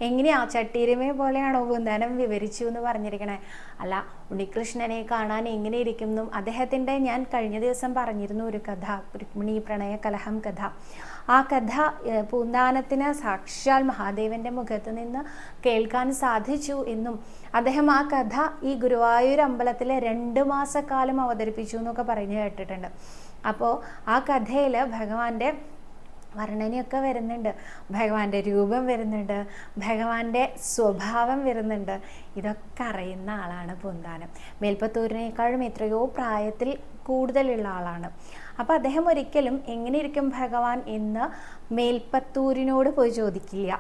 എങ്ങനെയാ ചട്ടീരമയെ പോലെയാണോ പൂന്താനം വിവരിച്ചു എന്ന് പറഞ്ഞിരിക്കണേ? അല്ല, ഉണ്ണികൃഷ്ണനെ കാണാൻ എങ്ങനെ ഇരിക്കുന്നു. അദ്ദേഹത്തിൻ്റെ, ഞാൻ കഴിഞ്ഞ ദിവസം പറഞ്ഞിരുന്നു ഒരു കഥ, രുക്മിണി പ്രണയ കലഹം കഥ. ആ കഥ പൂന്താനത്തിന് സാക്ഷാൽ മഹാദേവന്റെ മുഖത്ത് നിന്ന് കേൾക്കാൻ സാധിച്ചു എന്നും അദ്ദേഹം ആ കഥ ഈ ഗുരുവായൂർ അമ്പലത്തിൽ 2 മാസക്കാലം അവതരിപ്പിച്ചു എന്നൊക്കെ പറഞ്ഞു കേട്ടിട്ടുണ്ട്. അപ്പോൾ ആ കഥയിൽ ഭഗവാന്റെ വർണ്ണനയൊക്കെ വരുന്നുണ്ട്, ഭഗവാന്റെ രൂപം വരുന്നുണ്ട്, ഭഗവാന്റെ സ്വഭാവം വരുന്നുണ്ട്. ഇതൊക്കെ അറിയുന്ന ആളാണ് പൂന്താനം. മേൽപ്പത്തൂരിനേക്കാളും എത്രയോ പ്രായത്തിൽ കൂടുതലുള്ള ആളാണ്. അപ്പോൾ അദ്ദേഹം ഒരിക്കലും എങ്ങനെ ഇരിക്കും ഭഗവാൻ എന്ന് മേൽപ്പത്തൂരിനോട് പോയി ചോദിക്കില്ല.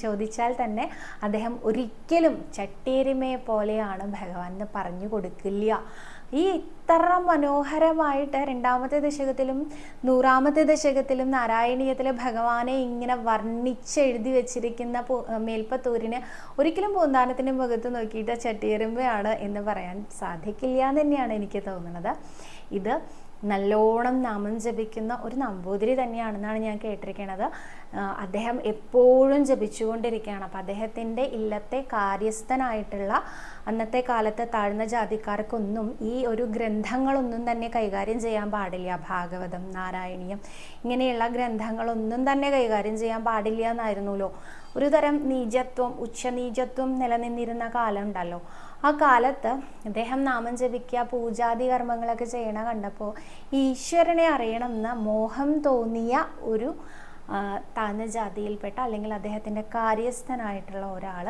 ചോദിച്ചാൽ തന്നെ അദ്ദേഹം ഒരിക്കലും ചട്ടേരിമയെ പോലെയാണ് ഭഗവാൻ എന്ന് പറഞ്ഞു കൊടുക്കില്ല. ഈ ഇത്ര മനോഹരമായിട്ട് 2ാമത്തെ ദശകത്തിലും 100ാമത്തെ ദശകത്തിലും നാരായണീയത്തിൽ ഭഗവാനെ ഇങ്ങനെ വർണ്ണിച്ചെഴുതി വെച്ചിരിക്കുന്ന മേൽപ്പത്തൂരിന് ഒരിക്കലും പൂന്താനത്തിൻ്റെ മുഖത്ത് നോക്കിയിട്ട് ചട്ടിയരുമ്പയാണ് എന്ന് പറയാൻ സാധിക്കില്ല എന്ന് തന്നെയാണ് എനിക്ക് തോന്നുന്നത്. ഇത് നല്ലോണം നാമം ജപിക്കുന്ന ഒരു നമ്പൂതിരി തന്നെയാണെന്നാണ് ഞാൻ കേട്ടിരിക്കുന്നത്. അദ്ദേഹം എപ്പോഴും ജപിച്ചുകൊണ്ടിരിക്കുകയാണ്. അപ്പം അദ്ദേഹത്തിൻ്റെ ഇല്ലത്തെ കാര്യസ്ഥനായിട്ടുള്ള അന്നത്തെ കാലത്തെ താഴ്ന്ന ജാതിക്കാർക്കൊന്നും ഈ ഒരു ഗ്രന്ഥങ്ങളൊന്നും തന്നെ കൈകാര്യം ചെയ്യാൻ പാടില്ല. ഭാഗവതം, നാരായണീയം ഇങ്ങനെയുള്ള ഗ്രന്ഥങ്ങളൊന്നും തന്നെ കൈകാര്യം ചെയ്യാൻ പാടില്ല എന്നായിരുന്നല്ലോ. ഒരു തരം നീചത്വം, ഉച്ചനീചത്വം നിലനിന്നിരുന്ന കാലം ഉണ്ടല്ലോ. ആ കാലത്ത് അദ്ദേഹം നാമം ജപിക്കുക, പൂജാതി കർമ്മങ്ങളൊക്കെ ചെയ്യണ കണ്ടപ്പോൾ ഈശ്വരനെ അറിയണമെന്ന് മോഹം തോന്നിയ ഒരു താഴ്ന്ന ജാതിയിൽപ്പെട്ട അല്ലെങ്കിൽ അദ്ദേഹത്തിൻ്റെ കാര്യസ്ഥനായിട്ടുള്ള ഒരാൾ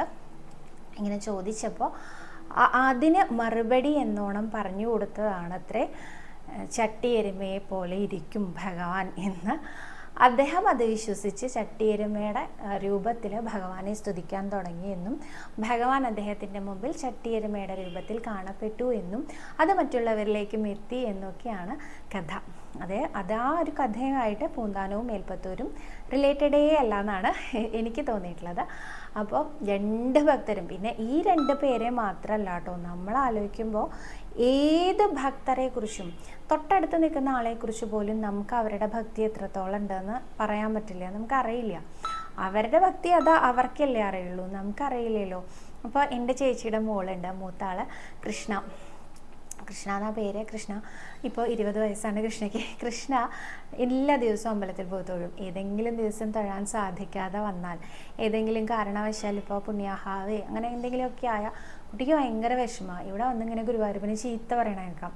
ഇങ്ങനെ ചോദിച്ചപ്പോൾ അതിന് മറുപടി എന്നോണം പറഞ്ഞു കൊടുത്തതാണത്രേ ചട്ടിയെരുമയെ പോലെ ഇരിക്കും ഭഗവാൻ എന്ന്. അദ്ദേഹം അത് വിശ്വസിച്ച് ചട്ടിയെരുമയുടെ രൂപത്തിൽ ഭഗവാനെ സ്തുതിക്കാൻ തുടങ്ങിയെന്നും ഭഗവാൻ അദ്ദേഹത്തിൻ്റെ മുമ്പിൽ ചട്ടിയെരുമയുടെ രൂപത്തിൽ കാണപ്പെട്ടു എന്നും അത് മറ്റുള്ളവരിലേക്കും എത്തി എന്നൊക്കെയാണ് കഥ. അതാ ഒരു കഥയുമായിട്ട് പൂന്താനവും മേൽപ്പത്തൂരും റിലേറ്റഡേ അല്ല എന്നാണ് എനിക്ക് തോന്നിയിട്ടുള്ളത്. അപ്പോൾ 2 ഭക്തരും, പിന്നെ ഈ 2 പേരെ മാത്രമല്ല കേട്ടോ, നമ്മൾ ആലോചിക്കുമ്പോൾ ഏത് ഭക്തരെക്കുറിച്ചും തൊട്ടടുത്ത് നിൽക്കുന്ന ആളെക്കുറിച്ച് പോലും നമുക്ക് അവരുടെ ഭക്തി എത്രത്തോളം ഉണ്ടെന്ന് പറയാൻ പറ്റില്ല, നമുക്കറിയില്ല. അവരുടെ ഭക്തി അത് അവർക്കല്ലേ അറിയുള്ളൂ, നമുക്കറിയില്ലല്ലോ. അപ്പോൾ എൻ്റെ ചേച്ചിയുടെ മോളുണ്ട്, മൂത്താള് കൃഷ്ണ എന്നാ പേര്. കൃഷ്ണ ഇപ്പോൾ 20 വയസ്സാണ് കൃഷ്ണയ്ക്ക്. കൃഷ്ണ എല്ലാ ദിവസവും അമ്പലത്തിൽ പോയി തൊഴും. ഏതെങ്കിലും ദിവസം തൊഴാൻ സാധിക്കാതെ വന്നാൽ, ഏതെങ്കിലും കാരണവശാൽ ഇപ്പോൾ പുണ്യാഹാവേ അങ്ങനെ എന്തെങ്കിലുമൊക്കെ ആയാൽ കുട്ടിക്ക് ഭയങ്കര വിഷമമാണ്. ഇവിടെ വന്നിങ്ങനെ ഗുരുവായൂരപ്പനെ ചീത്ത പറയണ കേൾക്കാം.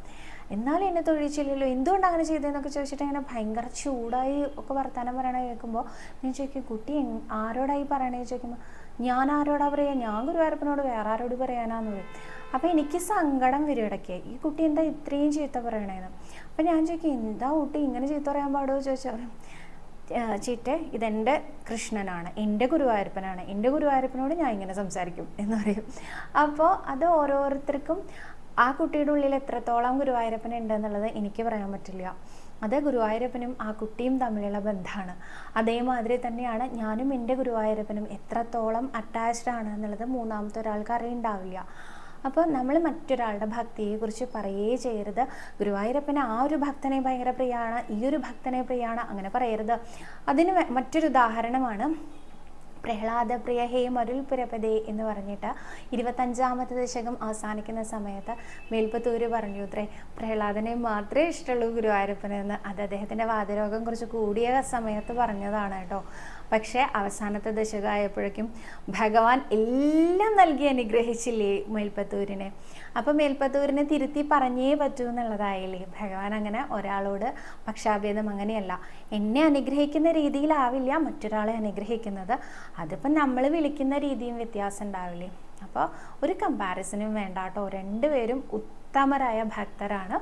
എന്നാലും എന്നെ തൊഴിച്ചില്ലല്ലോ, എന്തുകൊണ്ട് അങ്ങനെ ചെയ്തതെന്നൊക്കെ ചോദിച്ചിട്ട് ഇങ്ങനെ ഭയങ്കര ചൂടായി ഒക്കെ വർത്താനം പറയണ കേൾക്കുമ്പോൾ ഞാൻ ചോദിക്കും, കുട്ടി ആരോടായി പറയണേ ചോദിക്കുമ്പോൾ, ഞാൻ ആരോടാ പറയുക, ഞാൻ ഗുരുവായൂരപ്പനോട് വേറെ ആരോട് പറയാനാന്ന് പറയും. അപ്പോൾ എനിക്ക് സങ്കടം വരും ഇടയ്ക്ക്, ഈ കുട്ടി എന്താ ഇത്രയും ചീത്ത പറയണേന്ന്. അപ്പം ഞാൻ ചോദിക്കും, എന്താ കുട്ടി ഇങ്ങനെ ചീത്ത പറയാൻ പാടുമോ ചോദിച്ചാൽ, ചീറ്റെ ഇതെൻ്റെ കൃഷ്ണനാണ്, എൻ്റെ ഗുരുവായൂരപ്പനാണ്, എൻ്റെ ഗുരുവായൂരപ്പനോട് ഞാൻ ഇങ്ങനെ സംസാരിക്കും എന്ന് പറയും. അപ്പോൾ അത് ഓരോരുത്തർക്കും ആ കുട്ടിയുടെ ഉള്ളിൽ എത്രത്തോളം ഗുരുവായൂരപ്പൻ ഉണ്ടെന്നുള്ളത് എനിക്ക് പറയാൻ പറ്റില്ല. അത് ഗുരുവായൂരപ്പനും ആ കുട്ടിയും തമ്മിലുള്ള ബന്ധമാണ്. അതേമാതിരി തന്നെയാണ് ഞാനും എൻ്റെ ഗുരുവായൂരപ്പനും എത്രത്തോളം അറ്റാച്ച്ഡ് ആണ് എന്നുള്ളത് 3ാമത്തെ ഒരാൾക്ക് അറിയുണ്ടാവില്ല. അപ്പോൾ നമ്മൾ മറ്റൊരാളുടെ ഭക്തിയെക്കുറിച്ച് പറയുകയേ ചെയ്യരുത്. ഗുരുവായൂരപ്പന് ആ ഒരു ഭക്തനെ ഭയങ്കര പ്രിയമാണ്, ഈ ഒരു ഭക്തനെ പ്രിയമാണ്, അങ്ങനെ പറയരുത്. അതിന് മറ്റൊരു ഉദാഹരണമാണ് പ്രഹ്ലാദപ്രിയ ഹേ മരുൾപുരപദേ എന്ന് പറഞ്ഞിട്ട് 25ാമത്തെ ദശകം അവസാനിക്കുന്ന സമയത്ത് മേൽപ്പത്തൂര് പറഞ്ഞു അത്രേ, പ്രഹ്ലാദനെ മാത്രമേ ഇഷ്ടമുള്ളൂ ഗുരുവായൂരപ്പനെന്ന്. അത് അദ്ദേഹത്തിൻ്റെ വാതരോഗം കുറച്ച് കൂടിയ സമയത്ത് പറഞ്ഞതാണ് കേട്ടോ. പക്ഷേ അവസാനത്തെ ദശകമായപ്പോഴേക്കും ഭഗവാൻ എല്ലാം നൽകി അനുഗ്രഹിച്ചില്ലേ മേൽപ്പത്തൂരിനെ. അപ്പം മേൽപ്പത്തൂരിനെ തിരുത്തി പറഞ്ഞേ പറ്റൂ എന്നുള്ളതായില്ലേ. ഭഗവാൻ അങ്ങനെ ഒരാളോട് പക്ഷാഭേദം അങ്ങനെയല്ല. എന്നെ അനുഗ്രഹിക്കുന്ന രീതിയിലാവില്ല മറ്റൊരാളെ അനുഗ്രഹിക്കുന്നത്. അതിപ്പം നമ്മൾ വിളിക്കുന്ന രീതിയും വ്യത്യാസം ഉണ്ടാവില്ലേ. അപ്പോൾ ഒരു കമ്പാരിസനും വേണ്ട കേട്ടോ. രണ്ടുപേരും ഉത്തമരായ ഭക്തരാണ്.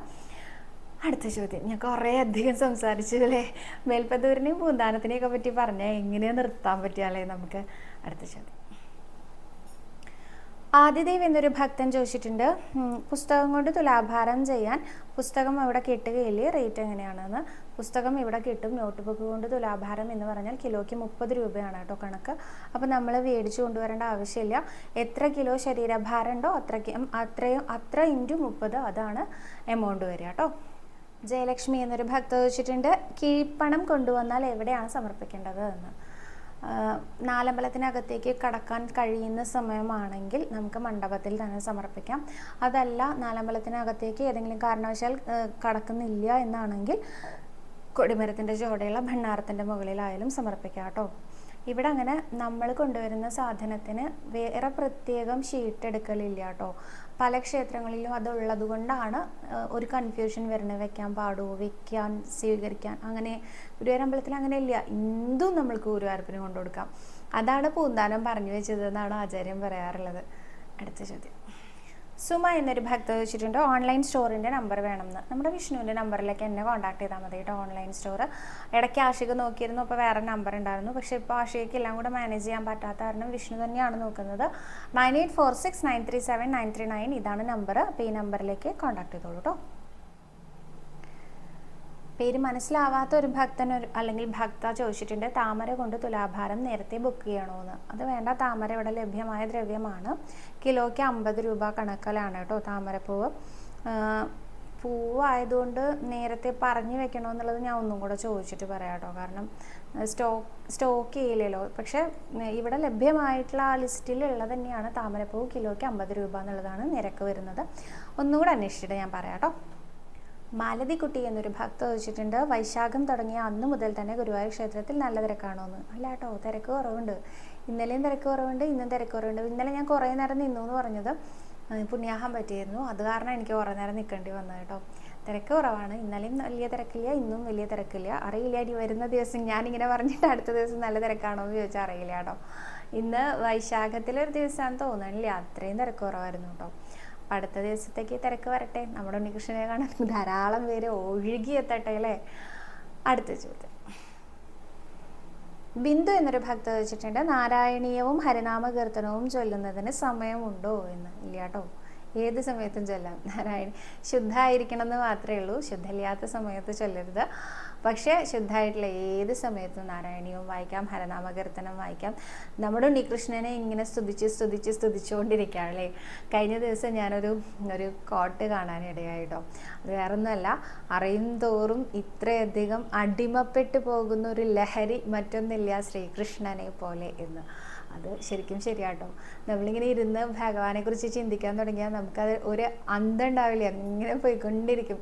അടുത്ത ചോദ്യം. ഞാൻ കുറേ അധികം സംസാരിച്ചു അല്ലേ. മേൽപ്പത്തൂരിനെയും പൂന്താനത്തിനെയൊക്കെ പറ്റി പറഞ്ഞാൽ എങ്ങനെയാണ് നിർത്താൻ പറ്റിയാലേ നമുക്ക്. അടുത്ത ചോദ്യം. ആദിദേവ് എന്നൊരു ഭക്തൻ ചോദിച്ചിട്ടുണ്ട്, പുസ്തകം കൊണ്ട് തുലാഭാരം ചെയ്യാൻ പുസ്തകം അവിടെ കിട്ടുകയില്ലേ, റേറ്റ് എങ്ങനെയാണെന്ന്. പുസ്തകം ഇവിടെ കിട്ടും. നോട്ട് ബുക്ക് കൊണ്ട് തുലാഭാരം എന്ന് പറഞ്ഞാൽ കിലോയ്ക്ക് 30 രൂപയാണ് കേട്ടോ കണക്ക്. അപ്പോൾ നമ്മൾ മേടിച്ചു കൊണ്ടുവരേണ്ട ആവശ്യമില്ല. എത്ര കിലോ ശരീരഭാരം ഉണ്ടോ അത്ര ഇൻറ്റു 30 അതാണ് എമൗണ്ട് വരിക കേട്ടോ. ജയലക്ഷ്മി എന്നൊരു ഭക്ത ചോദിച്ചിട്ടുണ്ട്, കിഴിപ്പണം കൊണ്ടുവന്നാൽ എവിടെയാണ് സമർപ്പിക്കേണ്ടത് എന്ന്. നാലമ്പലത്തിനകത്തേക്ക് കടക്കാൻ കഴിയുന്ന സമയമാണെങ്കിൽ നമുക്ക് മണ്ഡപത്തിൽ തന്നെ സമർപ്പിക്കാം. അതല്ല നാലമ്പലത്തിനകത്തേക്ക് ഏതെങ്കിലും കാരണവശാൽ കടക്കുന്നില്ല എന്നാണെങ്കിൽ കൊടിമരത്തിൻ്റെ ചുവടെയുള്ള ഭണ്ണാരത്തിൻ്റെ മുകളിലായാലും സമർപ്പിക്കാം കേട്ടോ. ഇവിടെ അങ്ങനെ നമ്മൾ കൊണ്ടുവരുന്ന സാധനത്തിന് വേറെ പ്രത്യേകം ഷീറ്റ് എടുക്കലില്ല കേട്ടോ. പല ക്ഷേത്രങ്ങളിലും അതുള്ളത് കൊണ്ടാണ് ഒരു കൺഫ്യൂഷൻ വരുന്നത്. വെക്കാൻ പാടുമോ, വെക്കാൻ സ്വീകരിക്കാൻ, അങ്ങനെ ഗുരുവായൂരമ്പലത്തിൽ അങ്ങനെ ഇല്ല. എന്തും നമ്മൾക്ക് ഗുരുവായൂരപ്പന് കൊണ്ടു കൊടുക്കാം. അതാണ് പൂന്താനം പറഞ്ഞു വെച്ചതെന്നാണ് ആചാര്യം പറയാറുള്ളത്. അടുത്ത ചോദ്യം. സുമ എന്നൊരു ഭക്ത ചോദിച്ചിട്ടുണ്ട്, ഓൺലൈൻ സ്റ്റോറിൻ്റെ നമ്പർ വേണമെന്ന്. നമ്മുടെ വിഷ്ണുവിൻ്റെ നമ്പറിലേക്ക് എന്നെ കോൺടാക്ട് ചെയ്താൽ മതി കേട്ടോ. ഓൺലൈൻ സ്റ്റോർ ഇടയ്ക്ക് ആഷിക നോക്കിയിരുന്നു, അപ്പോൾ വേറെ നമ്പർ ഉണ്ടായിരുന്നു. പക്ഷേ ഇപ്പോൾ ആഷികയ്ക്ക് എല്ലാം കൂടെ മാനേജ് ചെയ്യാൻ പറ്റാത്ത കാരണം വിഷ്ണു തന്നെയാണ് നോക്കുന്നത്. 9846937939 ഇതാണ് നമ്പർ. അപ്പോൾ ഈ നമ്പറിലേക്ക് കോൺടാക്ട് ചെയ്തോളൂ കേട്ടോ. പേര് മനസ്സിലാവാത്ത ഒരു ഭക്തൻ അല്ലെങ്കിൽ ഭക്ത ചോദിച്ചിട്ടുണ്ട്, താമര കൊണ്ട് തുലാഭാരം നേരത്തെ ബുക്ക് ചെയ്യണോ എന്ന്. അത് വേണ്ട, താമര ഇവിടെ ലഭ്യമായ ദ്രവ്യമാണ്. കിലോയ്ക്ക് 50 രൂപ കണക്കിലാണ് കേട്ടോ താമരപ്പൂവ്. പൂവായതുകൊണ്ട് നേരത്തെ പറഞ്ഞു വെക്കണമെന്നുള്ളത് ഞാൻ ഒന്നും കൂടെ ചോദിച്ചിട്ട് പറയാം കേട്ടോ. കാരണം സ്റ്റോക്ക് ചെയ്യില്ലല്ലോ. പക്ഷെ ഇവിടെ ലഭ്യമായിട്ടുള്ള ആ ലിസ്റ്റിലുള്ള തന്നെയാണ് താമരപ്പൂവ്. കിലോയ്ക്ക് 50 രൂപ എന്നുള്ളതാണ് നിരക്ക് വരുന്നത്. ഒന്നുകൂടെ അന്വേഷിച്ചിട്ട് ഞാൻ പറയാം കേട്ടോ. മാലതിക്കുട്ടി എന്നൊരു ഭക്ത ചോദിച്ചിട്ടുണ്ട്, വൈശാഖം തുടങ്ങിയ അന്ന് മുതൽ തന്നെ ഗുരുവായൂർ ക്ഷേത്രത്തിൽ നല്ല തിരക്കാണോ എന്ന്. അല്ല കേട്ടോ, തിരക്ക് കുറവുണ്ട്. ഇന്നലെയും തിരക്ക് കുറവുണ്ട്, ഇന്നും തിരക്ക് കുറവുണ്ട്. ഇന്നലെ ഞാൻ കുറേ നേരം നിന്നു എന്ന് പറഞ്ഞത് പുണ്യാഹം പറ്റിയിരുന്നു. അത് കാരണം എനിക്ക് കുറേ നേരം നിൽക്കേണ്ടി വന്നത് കേട്ടോ. തിരക്ക് കുറവാണ്. ഇന്നലെയും വലിയ തിരക്കില്ല, ഇന്നും വലിയ തിരക്കില്ല. അറിയില്ല ഇനി വരുന്ന ദിവസം ഞാനിങ്ങനെ പറഞ്ഞിട്ട് അടുത്ത ദിവസം നല്ല തിരക്കാണോ എന്ന് ചോദിച്ചാൽ അറിയില്ല കേട്ടോ. ഇന്ന് വൈശാഖത്തിലൊരു ദിവസമാണെന്ന് തോന്നണില്ല, അത്രയും തിരക്ക് കുറവായിരുന്നു കേട്ടോ. അപ്പം അടുത്ത ദിവസത്തേക്ക് തിരക്ക് വരട്ടെ. നമ്മുടെ ഉണ്ണികൃഷ്ണനെ കാണാൻ ധാരാളം പേര് ഒഴുകി എത്തട്ടെ അല്ലേ. അടുത്ത ചോദ്യം. ബിന്ദു എന്നൊരു ഭക്ത വെച്ചിട്ടുണ്ട്, നാരായണീയവും ഹരിനാമ കീർത്തനവും ചൊല്ലുന്നതിന് സമയമുണ്ടോ എന്ന്. ഇല്ല കേട്ടോ, ഏത് സമയത്തും ചൊല്ലാം. നാരായണി ശുദ്ധമായിരിക്കണം എന്ന് മാത്രമേ ഉള്ളൂ. ശുദ്ധമില്ലാത്ത സമയത്ത് ചൊല്ലരുത്. പക്ഷേ ശുദ്ധമായിട്ടുള്ള ഏത് സമയത്തും നാരായണീയവും വായിക്കാം, ഹരനാമകീർത്തനം വായിക്കാം. നമ്മുടെ ഉണ്ണികൃഷ്ണനെ ഇങ്ങനെ സ്തുതിച്ചുകൊണ്ടിരിക്കുകയാണ് അല്ലേ. കഴിഞ്ഞ ദിവസം ഞാനൊരു കോട്ട് കാണാനിടയായിട്ടോ. അത് വേറൊന്നുമല്ല, അറിയും തോറും ഇത്രയധികം അടിമപ്പെട്ടു പോകുന്ന ഒരു ലഹരി മറ്റൊന്നില്ല ശ്രീകൃഷ്ണനെ പോലെ എന്ന്. അത് ശരിക്കും ശരിയാട്ടോ. നമ്മളിങ്ങനെ ഇരുന്ന് ഭഗവാനെക്കുറിച്ച് ചിന്തിക്കാൻ തുടങ്ങിയാൽ നമുക്കത് ഒരു അന്തം ഉണ്ടാവില്ല, അങ്ങനെ പോയിക്കൊണ്ടിരിക്കും.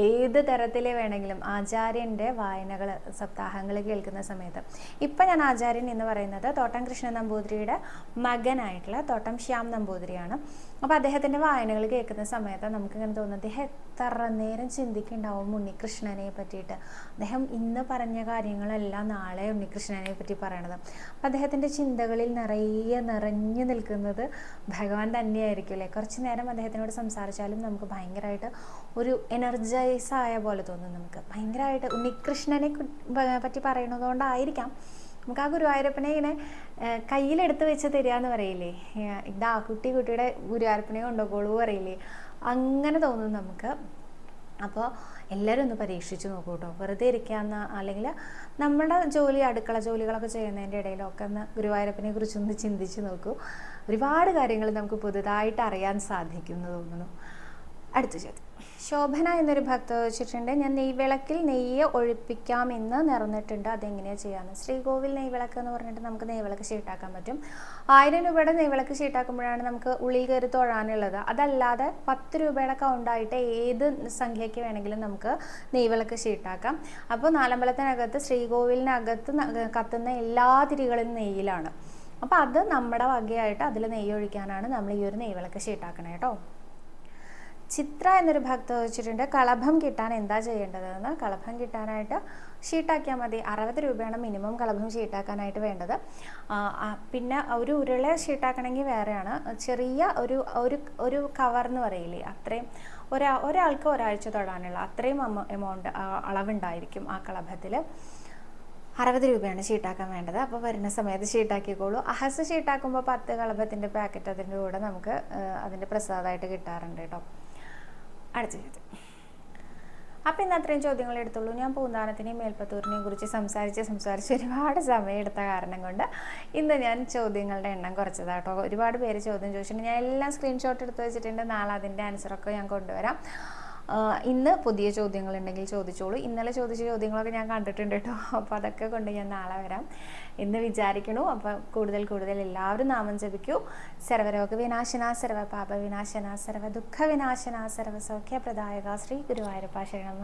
ഏത് തരത്തിലെ വേണമെങ്കിലും ആചാര്യൻ്റെ വായനകൾ, സപ്താഹങ്ങൾ കേൾക്കുന്ന സമയത്ത്. ഇപ്പം ഞാൻ ആചാര്യൻ എന്ന് പറയുന്നത് തോട്ടം കൃഷ്ണൻ നമ്പൂതിരിയുടെ മകനായിട്ടുള്ള തോട്ടം ശ്യാം നമ്പൂതിരിയാണ്. അപ്പോൾ അദ്ദേഹത്തിൻ്റെ വായനകൾ കേൾക്കുന്ന സമയത്ത് നമുക്കിങ്ങനെ തോന്നും, അദ്ദേഹം എത്ര നേരം ചിന്തിക്കുന്നുണ്ടാവും ഉണ്ണികൃഷ്ണനെ പറ്റിയിട്ട്. അദ്ദേഹം ഇന്ന് പറഞ്ഞ കാര്യങ്ങളെല്ലാം നാളെ ഉണ്ണികൃഷ്ണനെ പറ്റി പറയണത്. അപ്പം അദ്ദേഹത്തിൻ്റെ ചിന്തകളിൽ നിറഞ്ഞു നിൽക്കുന്നത് ഭഗവാൻ തന്നെയായിരിക്കും അല്ലേ. കുറച്ച് നേരം അദ്ദേഹത്തിനോട് സംസാരിച്ചാലും നമുക്ക് ഭയങ്കരമായിട്ട് ഒരു എനർജൈസ് ആയ പോലെ തോന്നും. നമുക്ക് ഭയങ്കരമായിട്ട് ഉണ്ണികൃഷ്ണനെ പറ്റി പറയണതുകൊണ്ടായിരിക്കാം നമുക്ക് ആ ഗുരുവായൂരപ്പനെ ഇങ്ങനെ കയ്യിലെടുത്ത് വെച്ച് തരിക എന്ന് പറയില്ലേ, ഇതാ കുട്ടിയുടെ ഗുരുവായൂരപ്പനെ കൊണ്ടുപോകോളൂ പറയില്ലേ, അങ്ങനെ തോന്നും നമുക്ക്. അപ്പോൾ എല്ലാവരും ഒന്ന് പരീക്ഷിച്ച് നോക്കൂ കേട്ടോ. വെറുതെ ഇരിക്കാമെന്ന്, അല്ലെങ്കിൽ നമ്മുടെ അടുക്കള ജോലികളൊക്കെ ചെയ്യുന്നതിൻ്റെ ഇടയിലൊക്കെ ഒന്ന് ഗുരുവായൂരപ്പനെ കുറിച്ചൊന്ന് ചിന്തിച്ച് നോക്കൂ. ഒരുപാട് കാര്യങ്ങൾ നമുക്ക് പുതുതായിട്ട് അറിയാൻ സാധിക്കും എന്ന് തോന്നുന്നു. അടുത്ത ചോദ്യം. ശോഭന എന്നൊരു ഭക്ത ചോദിച്ചിട്ടുണ്ട്, ഞാൻ നെയ്വിളക്കിൽ നെയ്യ് ഒഴിപ്പിക്കാമെന്ന് നിറഞ്ഞിട്ടുണ്ട്, അതെങ്ങനെയാണ് ചെയ്യാമെന്ന്. ശ്രീകോവിൽ നെയ്വിളക്ക് എന്ന് പറഞ്ഞിട്ട് നമുക്ക് നെയ്വിളക്ക് ഷീട്ടാക്കാൻ പറ്റും. 1000 രൂപയുടെ നെയ്വിളക്ക് ഷീട്ടാക്കുമ്പോഴാണ് നമുക്ക് ഉള്ളിൽ കയറി തൊഴാനുള്ളത്. അതല്ലാതെ 10 രൂപയുടെ കൗണ്ടായിട്ട് ഏത് സംഖ്യയ്ക്ക് വേണമെങ്കിലും നമുക്ക് നെയ്വിളക്ക് ഷീട്ടാക്കാം. അപ്പോൾ നാലമ്പലത്തിനകത്ത് ശ്രീകോവിലിനകത്ത് കത്തുന്ന എല്ലാ തിരികളും നെയ്യിലാണ്. അപ്പോൾ അത് നമ്മുടെ വകയായിട്ട് അതിൽ നെയ്യ് ഒഴിക്കാനാണ് നമ്മൾ ഈ ഒരു നെയ്വിളക്ക് ഷീട്ടാക്കണേ കേട്ടോ. ചിത്ര എന്നൊരു ഭക്ത ചോദിച്ചിട്ടുണ്ട്, കളഭം കിട്ടാൻ എന്താ ചെയ്യേണ്ടതെന്ന്. കളഭം കിട്ടാനായിട്ട് ഷീട്ടാക്കിയാൽ മതി. 60 രൂപയാണ് മിനിമം കളഭം ഷീട്ടാക്കാനായിട്ട് വേണ്ടത്. പിന്നെ ഒരു ഉരുള ഷീട്ടാക്കണമെങ്കിൽ വേറെയാണ്. ചെറിയ ഒരു കവർ എന്ന് പറയില്ലേ, അത്രയും ഒരാൾക്ക് ഒരാഴ്ച തൊടാനുള്ള അത്രയും എമൗണ്ട് അളവുണ്ടായിരിക്കും ആ കളഭത്തിൽ. 60 രൂപയാണ് ഷീട്ടാക്കാൻ വേണ്ടത്. അപ്പോൾ വരുന്ന സമയത്ത് ഷീട്ടാക്കിക്കോളൂ. അഹസ് ഷീട്ടാക്കുമ്പോൾ 10 കളഭത്തിൻ്റെ പാക്കറ്റ് അതിൻ്റെ കൂടെ നമുക്ക് അതിൻ്റെ പ്രസാദമായിട്ട് കിട്ടാറുണ്ട് കേട്ടോ. അടുത്ത ചോദ്യം. അപ്പോൾ ഇന്ന് അത്രയും ചോദ്യങ്ങൾ എടുത്തുള്ളൂ. ഞാൻ പൂന്താനത്തിനെയും മേൽപ്പത്തൂരിനെയും കുറിച്ച് സംസാരിച്ച് ഒരുപാട് സമയം എടുത്ത കാരണം കൊണ്ട് ഇന്ന് ഞാൻ ചോദ്യങ്ങളുടെ എണ്ണം കുറച്ചതാട്ടോ. ഒരുപാട് പേര് ചോദ്യം ചോദിച്ചിട്ടുണ്ട്. ഞാൻ എല്ലാം സ്ക്രീൻഷോട്ട് എടുത്ത് വെച്ചിട്ടുണ്ട്. നാളെ അതിൻ്റെ ആൻസറൊക്കെ ഞാൻ കൊണ്ടുവരാം. ഇന്ന് പുതിയ ചോദ്യങ്ങളുണ്ടെങ്കിൽ ചോദിച്ചോളൂ. ഇന്നലെ ചോദിച്ച ചോദ്യങ്ങളൊക്കെ ഞാൻ കണ്ടിട്ടുണ്ട് കേട്ടോ. അപ്പോൾ അതൊക്കെ കൊണ്ട് ഞാൻ നാളെ വരാം എന്ന് വിചാരിക്കണു. അപ്പോൾ കൂടുതൽ എല്ലാവരും നാമം ജപിക്കൂ. സർവരോഗ വിനാശന, സർവപാപ വിനാശന, സർവ ദുഃഖ വിനാശന, സർവസൗഖ്യപ്രദായക ശ്രീ ഗുരുവായൂരപ്പ ശരണം.